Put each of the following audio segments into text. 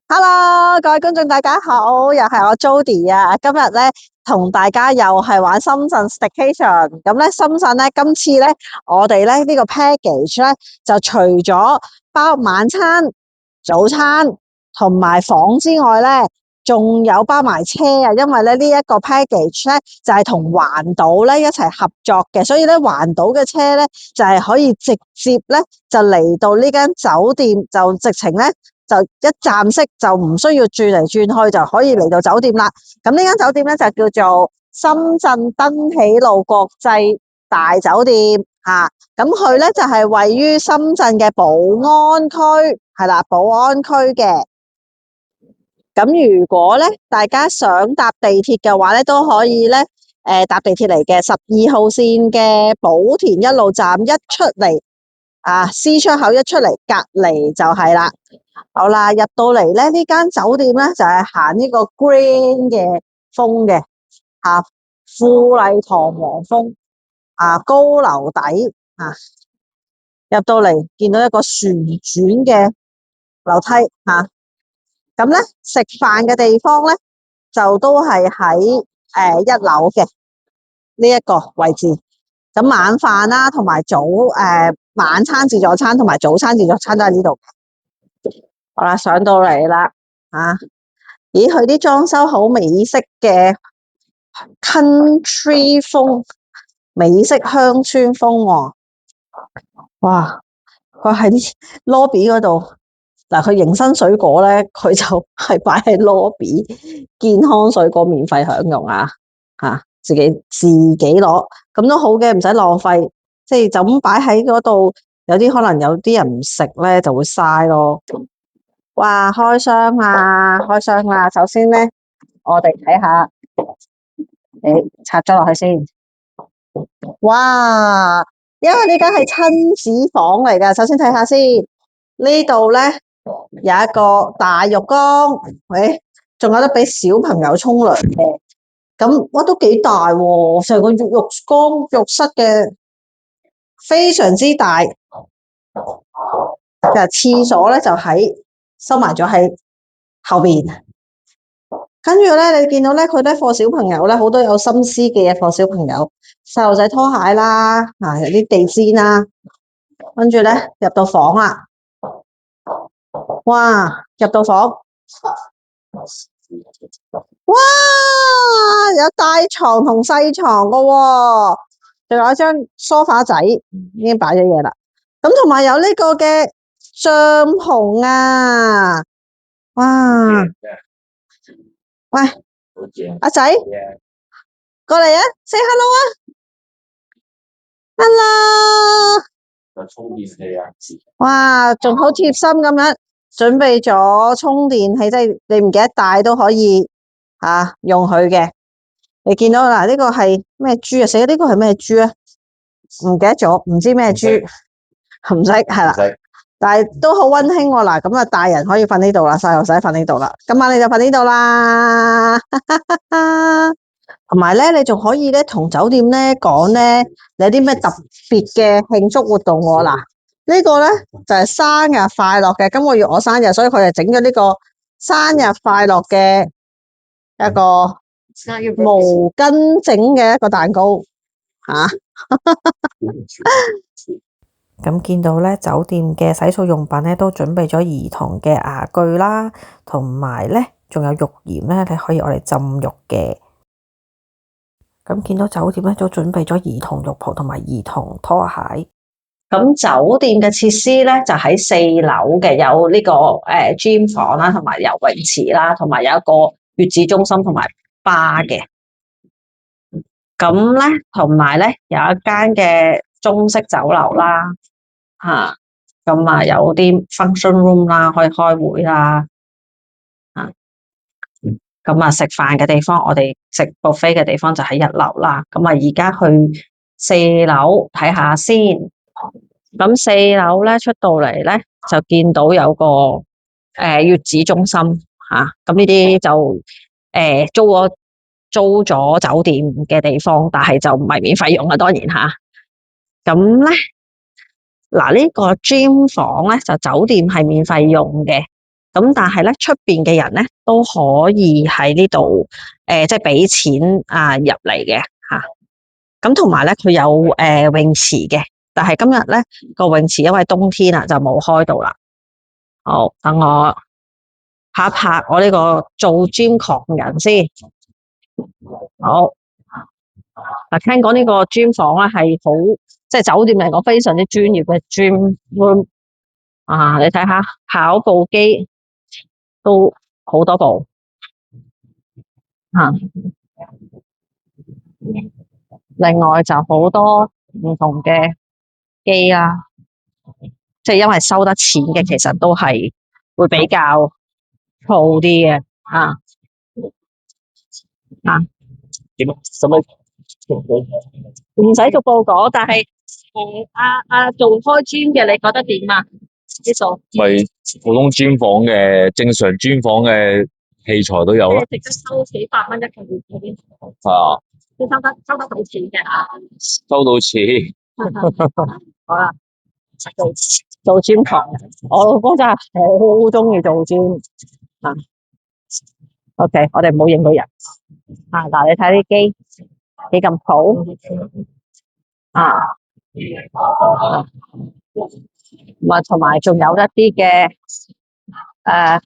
Hello，各位觀眾大家好，又係我 Jody 啊。今日咧同大家又係玩深圳 Staycation。咁咧深圳咧今次咧我哋咧呢個 package 咧就除咗包晚餐、早餐同埋房之外咧，仲有包埋車啊。因為咧呢一個 package 咧就係同環島咧一齊合作嘅，所以咧環島嘅車咧就係可以直接咧就嚟到呢間酒店，就直情咧就一站式，就唔需要轉嚟轉去就可以嚟到酒店啦。咁呢間酒店咧就叫做深圳登喜路國際大酒店吓。咁佢咧就係位於深圳嘅寶安區，係啦，寶安區嘅。咁如果咧大家想搭地鐵嘅話咧，都可以咧搭地鐵嚟嘅12號線嘅寶田一路站，一出嚟C 出口一出嚟隔離就係啦。好啦，入到嚟咧呢間酒店咧就係行呢個 grand 嘅風嘅富麗堂皇風高樓底入到嚟見到一個旋轉嘅樓梯咁咧食飯嘅地方咧就都係喺一樓嘅呢一個位置。咁晚飯啦，同埋晚餐自助餐同埋早餐自助餐都喺呢度。好啦，上到嚟啦咦，佢啲裝修好美式嘅 country 風，美式鄉村風喎。哇，佢喺啲 lobby 嗰度嗱，佢迎新水果咧，佢就係擺喺 lobby， 健康水果免費享用自己攞，咁都好嘅，唔使浪費，即係就咁擺喺嗰度，有啲可能有啲人唔食咧，就會嘥咯。哇，開箱啦！首先咧，我哋睇下，插咗落去先。哇，因為呢間係親子房嚟噶，首先睇下先。呢度咧有一個大浴缸，仲有得俾小朋友沖涼嘅。咁哇，都幾大喎，成個浴缸浴室嘅非常之大。其實廁所咧就收埋咗喺後邊。跟住咧，你見到咧，佢咧放小朋友咧，好多有心思嘅嘢放小朋友，細路仔拖鞋啦，有啲地氈啦。跟住咧入到房啦，哇！入到房，哇！有大床同細床噶喎，仲有一張梳化仔，已經擺咗嘢啦。咁同埋有呢個嘅帳篷啊，哇！喂，阿仔，過嚟啊 ，say hello 啊 ，hello。哇，仲好貼心咁樣準備咗充電器，即係你唔記得帶都可以用佢嘅。你見到嗱，呢個係咩豬啊？死，呢個係咩豬啊？唔記得咗，唔知咩豬，唔識係啦。但係都好溫馨喎。嗱，咁大人可以瞓呢度啦，細路仔瞓呢度啦。今晚你就瞓呢度啦。同埋咧，你仲可以咧同酒店咧講咧，你有啲咩特別嘅慶祝活動喎。嗱，呢個咧就係生日快樂嘅，今個月我生日，所以佢就整咗呢個生日快樂嘅一個毛巾整嘅一個蛋糕咁見到咧，酒店嘅洗漱用品咧都準備咗兒童嘅牙具啦，同埋咧仲有浴鹽咧，你可以攞嚟浸浴嘅。咁見到酒店咧都準備咗兒童浴袍同埋兒童拖鞋。咁酒店嘅設施咧就喺4樓嘅，有呢個gym 房啦，同埋游泳池啦，同埋有一個月子中心同埋 bar 嘅。咁咧同埋咧有一間嘅中式酒樓啦，咁有啲 function room 啦，可以開會啦，咁食飯嘅地方，我哋食 buffet 嘅地方就喺1樓啦。咁而家去4樓睇下先。咁4樓咧出到嚟咧就見到有個月子中心咁呢啲就租咗酒店嘅地方，但係就唔係免費用啊，當然咁咧呢個 gym 房咧就酒店係免費用嘅。咁但係咧出邊嘅人咧都可以喺呢度即係俾錢入嚟嘅嚇。咁同埋咧佢有泳池嘅，但係今日咧個泳池因為冬天就冇開到啦。好，等我拍一拍我呢個做 gym 狂人先。好，嗱，聽講呢個 gym 房咧係好，即係酒店嚟講非常之專業嘅 gym room 你睇下跑步機都好多部另外就好多唔同嘅機啦，即係因為收得錢嘅，其實都係會比較燥啲嘅點使唔使逐步講？但係做開 gym 嘅，你覺得點啊？呢度咪普通專房嘅正常專房嘅器材都有咯。值得收幾百蚊一個月嗰啲，啊，你收得到錢嘅收到錢。好啦，做 gym 狂人，我老公真係好中意做 gym OK，我哋唔好影到人但你睇啲機幾咁好同埋仲有一啲嘅呢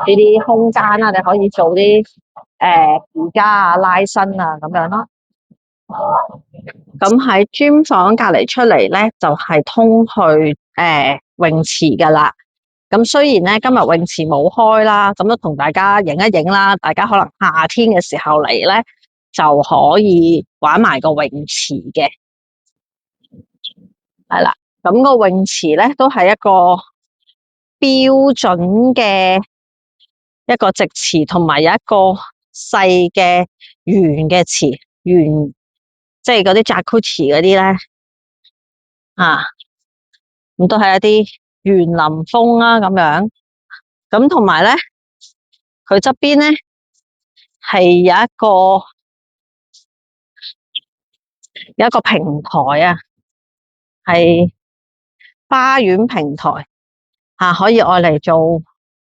啲空間你可以做啲瑜伽拉伸咁樣咯。咁喺 gym 房隔離出嚟咧，就係通去泳池噶啦。咁雖然咧今日泳池冇開啦，咁都同大家影一影啦。大家可能夏天嘅時候嚟咧，就可以玩埋個泳池嘅。係啦，咁個泳池咧都係一個標準嘅一個直池，同埋有一個細嘅圓嘅池，圓即係嗰啲 jacuzzi 嗰啲咧咁都係一啲園林風咁樣。咁同埋咧，佢側邊咧係有一個平台係花園平台可以愛嚟做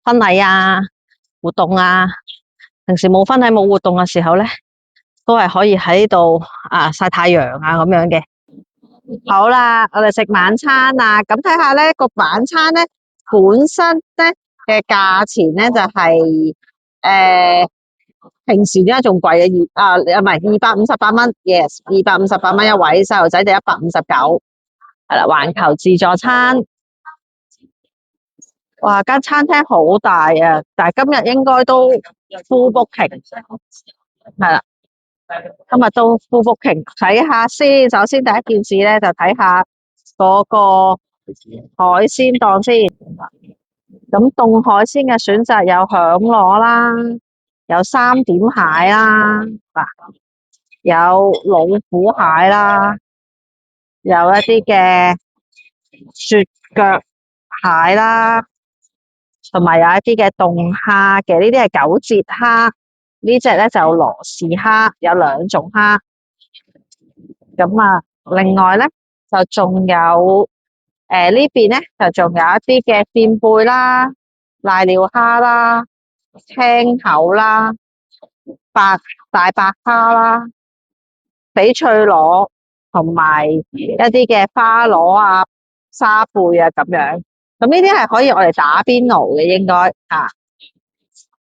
婚禮活動平時冇婚禮冇活動嘅時候咧，都係可以喺度曬太陽咁樣嘅。好啦，我哋食晚餐咁睇下咧個晚餐咧本身咧嘅價錢咧就係平時點解仲貴唔係258蚊 ，yes 258蚊一位，細路仔就159，係啦，環球自助餐。哇，間餐廳好大但係今日應該都 full booking， 係啦，今日都 full booking。睇下先，首先第一件事咧就睇下嗰個海鮮檔先。咁凍海鮮嘅選擇有響螺啦，有三點蟹啦，有老虎蟹啦，有一啲嘅雪腳蟹啦，同埋有一啲嘅凍蝦嘅，呢啲係九節蝦，呢隻咧就羅氏蝦，有兩種蝦。咁另外咧就仲有呢邊咧就仲有一啲嘅扇貝啦、瀨尿蝦啦、青口啦、大白蝦啦、翡翠螺同埋一啲嘅花螺沙貝咁樣。咁呢啲係可以我哋打邊爐嘅，應該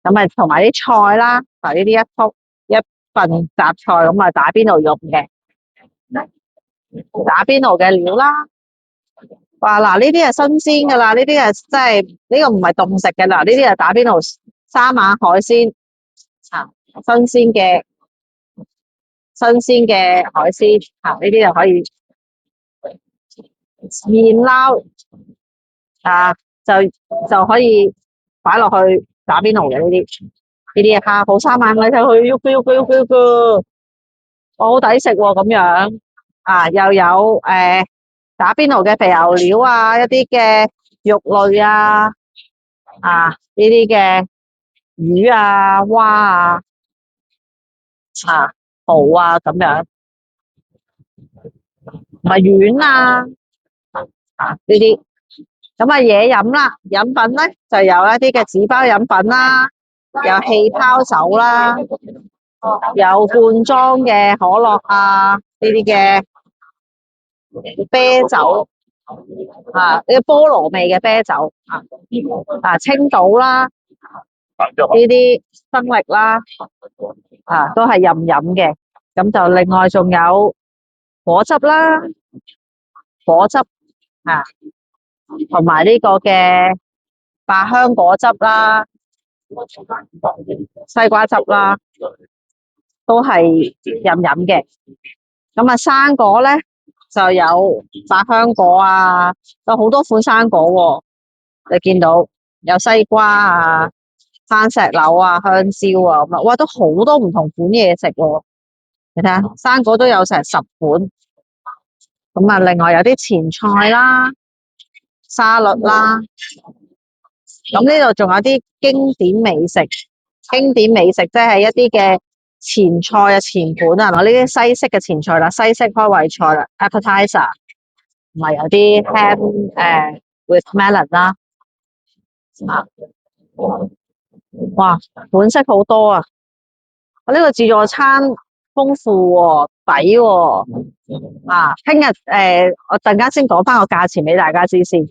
咁同埋啲菜啦，呢啲一份雜菜咁打邊爐用嘅，打邊爐嘅料啦。哇，嗱呢啲係新鮮噶啦，呢啲係真係呢個唔係凍食嘅啦，呢啲係打邊爐三晚海鮮新鮮嘅海鮮呢啲就可以現撈就可以擺落去打邊爐嘅呢啲蝦好三晚，你睇佢喐，好抵食咁樣又有打邊爐嘅肥牛料一啲嘅肉類呢啲嘅魚蛙蠔咁樣，唔係丸呢啲咁啊，嘢飲啦，飲品咧就有一啲嘅紙包飲品啦，有氣泡酒啦，有罐裝嘅可樂啊，呢啲嘅啤酒啊，呢啲菠蘿味嘅啤酒啊，青島啦，呢啲生力啦，啊，都係任飲嘅。咁就另外仲有果汁啦，果汁啊，同埋呢個嘅百香果汁啦、西瓜汁啦，都係任飲嘅。咁啊，生果咧就有百香果啊，有好多款生果喎。你見到有西瓜啊、番石榴啊、香蕉啊咁啊，哇，都好多唔同款嘢食喎。你睇下，生果都有成10款。咁啊，另外有啲前菜啦、沙律啦。咁呢度仲有啲經典美食，經典美食即係一啲嘅前菜啊、前盤啊，呢啲西式嘅前菜啦，西式開胃菜啦 ，appetizer， 同埋有啲 ham with melon 啦，啊，哇，款式好多啊！呢個自助餐豐富喎，抵喎，啊，聽日我陣間先講翻個價錢俾大家知先，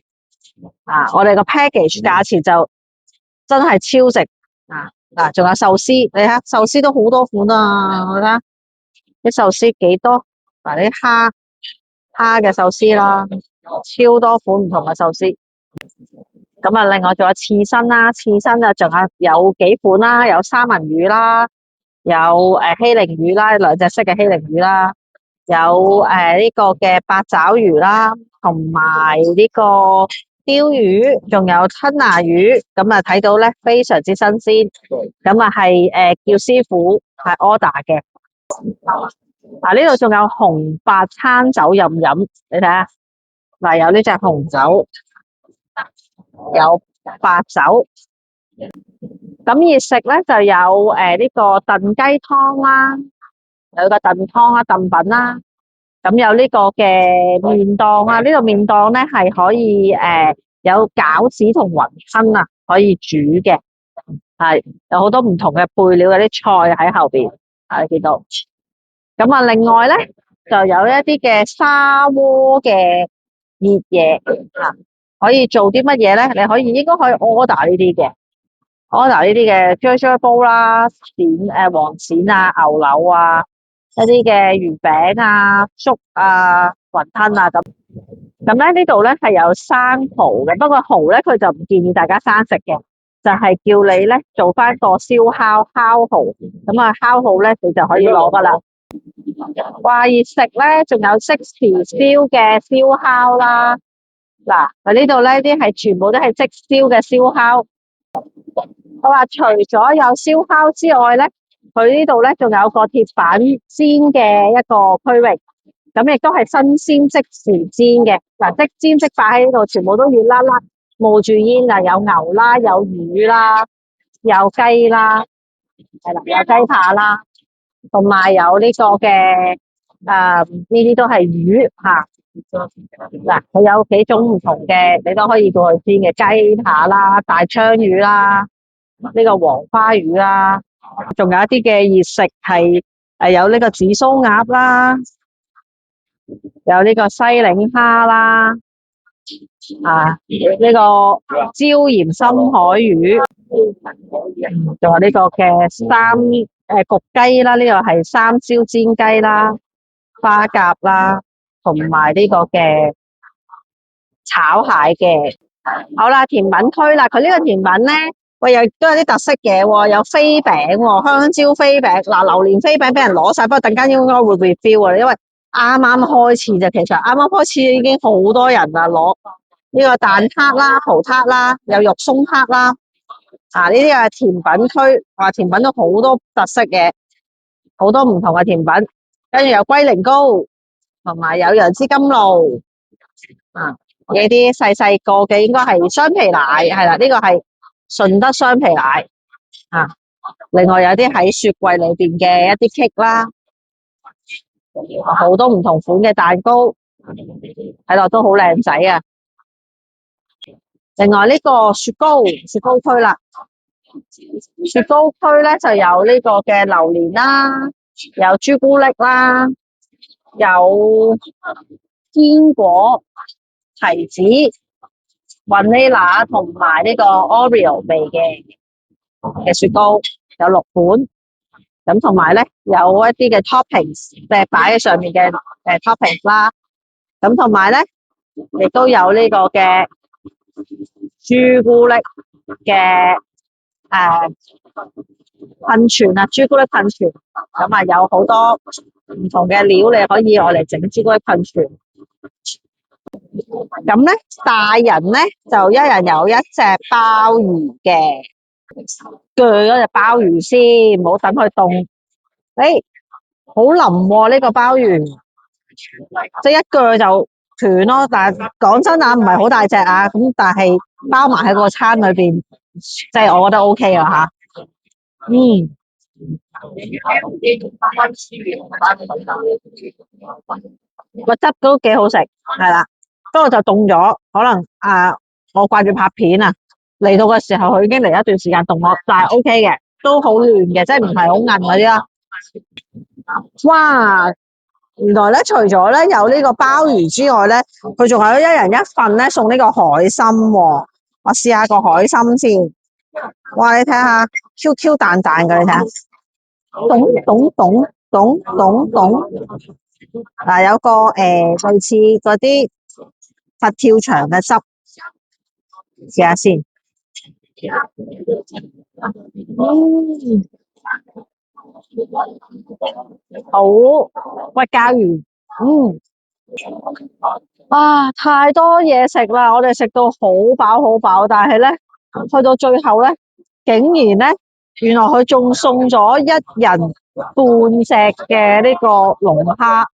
啊，我哋個 package 價錢就真係超值啊！嗱，仲有壽司，你睇下壽司都好多款啊！我睇下啲壽司幾多，嗱，啲蝦嘅壽司啦，超多款唔同嘅壽司。咁啊，另外仲有刺身啦，刺身啊，仲有幾款啦，有三文魚啦，有希靈魚啦，兩隻色嘅希靈魚啦，有呢個嘅八爪魚啦，同埋呢個鯛魚，仲有吞拿魚，咁啊睇到咧非常之新鮮，咁啊係叫師傅係 order 嘅。嗱，呢度仲有紅白餐酒任飲，你睇下，嗱，有呢隻紅酒，有白酒。咁熱食咧就有呢個燉雞湯啦，有個燉湯啦、燉品啦。咁有呢個嘅麵檔啊，呢個麵檔咧係可以有餃子同雲吞啊，可以煮嘅，係有好多唔同嘅配料，有啲菜喺後邊，你見到。咁啊，另外咧就有一啲嘅砂鍋嘅熱嘢啊，可以做啲乜嘢咧？你應該可以 order 呢啲嘅，order 呢啲嘅啫啫煲啦、黃鱔啊、牛柳啊。一啲嘅魚餅啊、粥啊、雲吞啊咁。咁咧呢度咧係有生蠔嘅，不過蠔咧佢就唔建議大家生食嘅，就係叫你咧做翻個燒烤烤蠔，咁啊烤蠔咧你就可以攞噶啦。話熱食咧，仲有即時燒嘅燒烤啦。嗱，呢度咧啲係全部都係即燒嘅燒烤。我話除咗有燒烤之外咧，佢呢度咧仲有個鐵板煎嘅一個區域，咁亦都係新鮮即時煎嘅。嗱，即煎即擺喺呢度，全部都熱辣辣，冒住煙啊！有牛啦，有魚啦，有雞啦，係啦，有雞扒啦，同埋有呢個嘅呢啲都係魚吓。嗱，佢有幾種唔同嘅，你都可以過去煎嘅雞扒啦、大章魚啦、呢個黃花魚啦。仲有一啲嘅熱食係有呢個紫蘇鴨啦，有呢個西檸蝦啦，呢個椒鹽深海魚，仲有呢個嘅焗雞啦，呢個係三椒煎雞啦，花甲啦，同埋呢個嘅炒蟹嘅。好啦，甜品區啦，佢呢個甜品咧，喂，又都有啲特色嘢喎，有飛餅喎，香蕉飛餅。嗱，榴蓮飛餅俾人攞晒，不過陣間應該會 refill 啊，因為啱啱開始啫，其實啱啱開始已經好多人啦攞呢個蛋撻啦、蠔撻啦，有肉鬆撻啦。呢啲係甜品區，話甜品都好多特色嘅，好多唔同嘅甜品，跟住有龜苓膏，同埋有楊枝甘露。呢啲細細個嘅應該係雙皮奶，係啦，呢個係順德雙皮奶。另外有啲喺雪櫃裏邊嘅一啲 cake 啦，好多唔同款嘅蛋糕，睇落都好靚仔啊！另外呢個雪糕區啦，雪糕區咧就有呢個嘅榴蓮啦，有朱古力啦，有堅果、提子、vanilla 同埋呢個 Oreo 味嘅雪糕，有6款。咁同埋咧有一啲嘅 toppings，即係擺喺上面嘅toppings 啦。咁同埋咧亦都有呢個嘅朱古力嘅噴泉啊，朱古力噴泉。咁啊有好多唔同嘅料，你可以我嚟整朱古力噴泉。咁咧大人咧就一人有一隻鮑魚嘅，鋸嗰隻鮑魚先，唔好等佢凍。好腍喎呢個鮑魚，即係一鋸就斷咯。但係講真啊，唔係好大隻啊，咁但係包埋喺個餐裏邊，即係我覺得 OK 啊吓。個汁都幾好食，係啦。不過就凍咗，可能我掛住拍片啊，嚟到嘅時候佢已經嚟一段時間凍咗，但係 OK 嘅，都好嫩嘅，即係唔係好韌嗰啲啦。哇！原來咧，除咗咧有呢個鮑魚之外咧，佢仲有一人一份咧送呢個海參喎。我試下個海參先。哇！你睇下 ，Q 彈彈嘅，你睇下，咚咚咚咚咚咚。嗱，有個類似嗰啲佛跳牆嘅汁，試下先。好骨膠原，太多嘢食啦！我哋食到好飽好飽，但係咧去到最後咧，竟然咧原來佢仲送咗1人半隻嘅呢個龍蝦，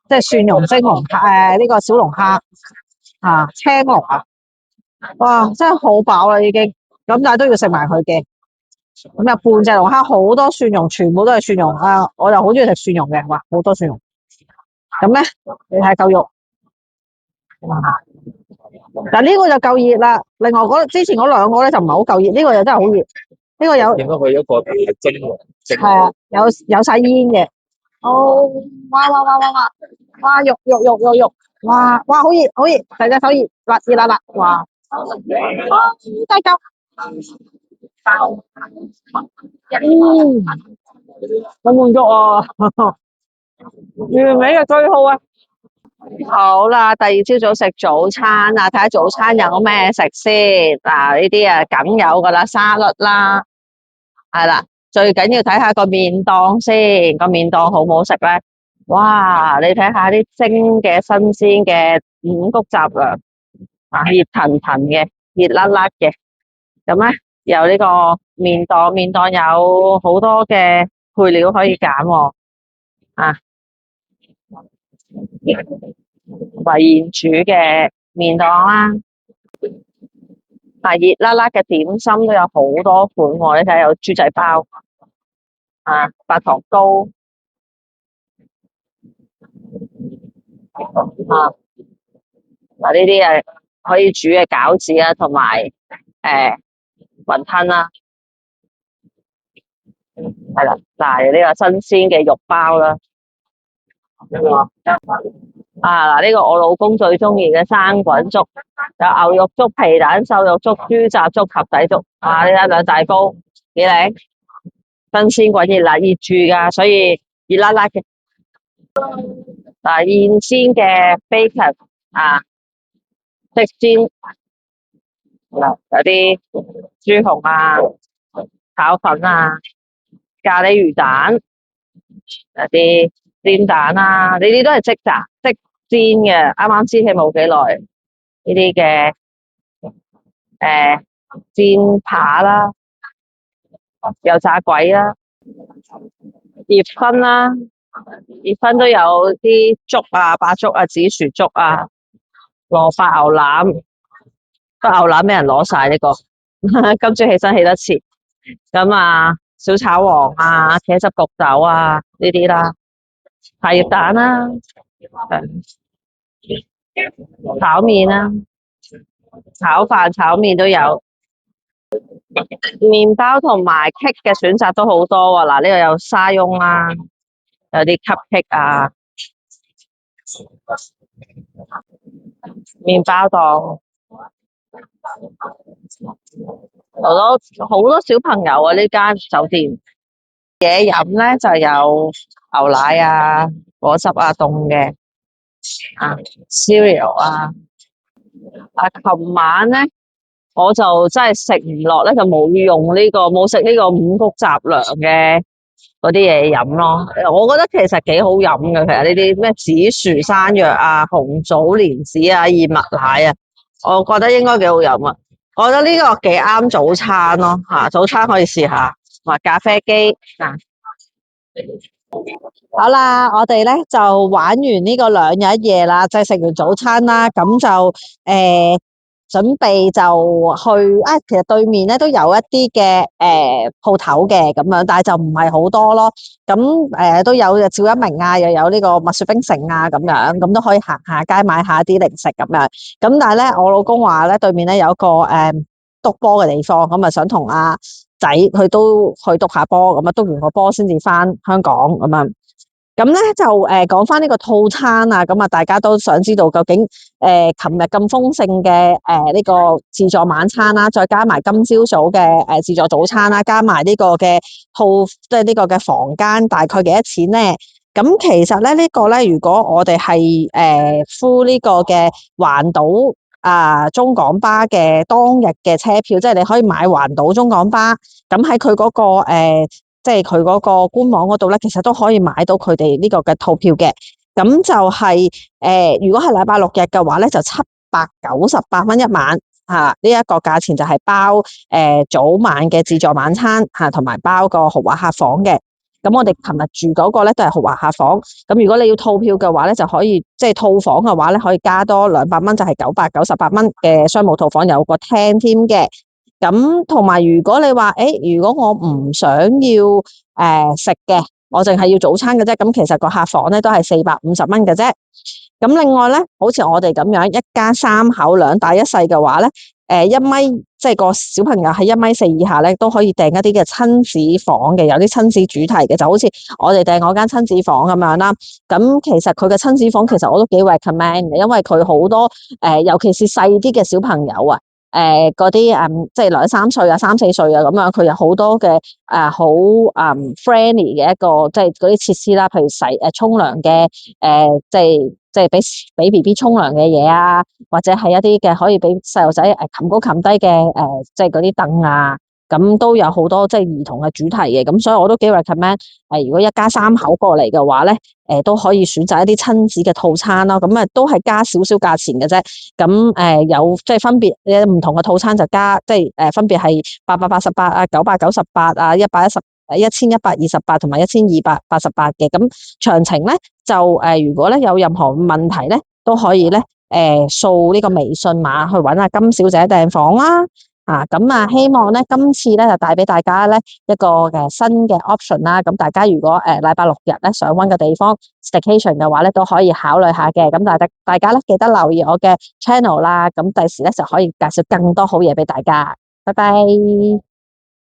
即係蒜蓉蒸龍蝦，呢個小龍蝦青龍啊！哇，真係好飽啦已經，咁但係都要食埋佢嘅。咁有半隻龍蝦，好多蒜蓉，全部都係蒜蓉啊！我就好中意食蒜蓉嘅，哇，好多蒜蓉。咁咧，你睇夠肉。嗱，呢個就夠熱啦。另外之前嗰2個咧就唔係好夠熱，呢個又真係好熱。呢個有。應該佢一個蒸喎。係啊，有晒煙嘅。哦，哇！肉，哇！好熱，大隻手熱，辣，哇！大嚿。好滿足啊！完美嘅句號啊！好啦，第二朝早食早餐啊，睇下早餐有咩食先。嗱，呢啲梗有噶啦，沙律啦，係啦，最緊要睇下個麵檔先，個麵檔好唔好食咧？哇，你睇下啲蒸嘅新鮮嘅五穀雜糧，熱騰騰嘅，熱辣辣嘅。咁咧有呢個麵檔有好多嘅配料可以揀喎，現煮嘅麵檔啦，熱辣辣嘅點心都有好多款喎。你睇有豬仔包白糖糕呢啲可以煮嘅餃子啊，同埋雲吞啦，係啦。嗱，呢個新鮮嘅肉包啦，呢個我老公最中意嘅生滾粥，有牛肉粥、皮蛋瘦肉粥、豬雜粥、及第粥。呢一兩大煲幾靚，新鮮滾熱辣熱住噶，所以熱辣辣嘅。現煎嘅 bacon 即煎，有啲豬紅炒粉咖喱魚蛋，有啲煎蛋呢啲都係即煎嘅，啱啱煎起冇幾耐。呢啲嘅煎扒啦，油炸鬼啦，葉芬啦，葉芬都有啲粥白粥紫薯粥蘿蔔牛腩，個牛腩俾人攞晒呢個，今朝起身起得遲。咁小炒王茄汁焗豆呢啲啦，茶葉蛋啦，炒麵啦，炒飯、炒麵都有，麵包同埋 cake 嘅選擇都好多喎。嗱，呢度有沙翁啦，有啲 cupcake 啊，麵包檔，好多小朋友啊！呢間酒店嘢飲咧就有牛奶啊、果汁啊、凍嘅啊、cereal 啊。琴晚咧我就真係食唔落咧，就冇食呢個五穀雜糧嘅嗰啲嘢飲咯。我覺得其實幾好飲嘅，其實呢啲咩紫薯山藥啊、紅棗蓮子啊、燕麥奶啊，我覺得應該幾好飲啊。我覺得呢個幾啱早餐咯，早餐可以試下，同埋咖啡機嗱。好啦，我哋咧就玩完呢個2日1夜啦，即係食完早餐啦，咁就準備就去其實對面咧都有一啲嘅鋪頭嘅咁樣，但係就唔係好多咯。咁都有趙一鳴啊，又有呢個蜜雪冰城啊咁樣，咁都可以行下街買下啲零食咁樣。咁但係咧，我老公話咧對面咧有一個篤波嘅地方，咁啊想同阿仔佢都去篤下波，咁啊篤完個波先至翻香港咁樣。咁咧就講翻呢個套餐啊，咁啊大家都想知道究竟琴日咁豐盛嘅呢個自助晚餐啦，再加埋今朝早嘅自助早餐啦，加埋呢個嘅即係呢個嘅房間大概幾多錢咧？咁其實咧呢個咧，如果我哋係敷呢個嘅環島中港巴嘅當日嘅車票，即係你可以買環島中港巴，咁喺佢嗰個即係佢嗰個官網嗰度咧，其實都可以買到佢哋呢個嘅套票嘅。咁就係如果係禮拜六日嘅話咧，就798蚊一晚呢一個價錢就係包早晚嘅自助晚餐同埋包個豪華客房嘅。咁我哋琴日住嗰個咧都係豪華客房。咁如果你要套票嘅話咧，就可以即係套房嘅話咧，可以加多200蚊，就係998蚊嘅商務套房，有個廳添嘅。咁同埋如果你話如果我唔想要食嘅，我淨係要早餐嘅啫，咁其實個客房咧都係450蚊嘅啫。咁另外咧，好似我哋咁樣一家3口2大1細嘅話咧，1米即係個小朋友係1.4米以下咧，都可以訂一啲嘅親子房嘅，有啲親子主題嘅，就好似我哋訂我間親子房咁樣啦。咁其實佢嘅親子房其實我都幾 recommend 嘅，因為佢好多尤其是細啲嘅小朋友啊。嗰啲即係2、3歲啊、3、4歲啊咁樣，佢有好多嘅好friendly 嘅一個即係嗰啲設施啦，譬如沖涼嘅即係俾 BB 沖涼嘅嘢啊，或者係一啲嘅可以俾細路仔擒高擒低嘅即係嗰啲凳啊，咁都有好多即係兒童嘅主題嘅，咁所以我都幾 recommend 如果一家3口過嚟嘅話咧，都可以選擇一啲親子嘅套餐咯，咁都係加少少價錢嘅啫。咁有即係分別唔同嘅套餐就加，即係分別係888啊、998啊、1128同埋1288嘅。咁詳情咧就如果咧有任何問題咧，都可以咧掃呢個微信碼去揾阿金小姐訂房啦。咁希望咧今次咧就帶俾大家咧一個新嘅 option 啦。咁大家如果禮拜六日咧想揾個地方 staycation 嘅話咧，都可以考慮下嘅。咁大家咧記得留意我嘅 channel 啦。咁第時咧就可以介紹更多好嘢俾大家。拜拜。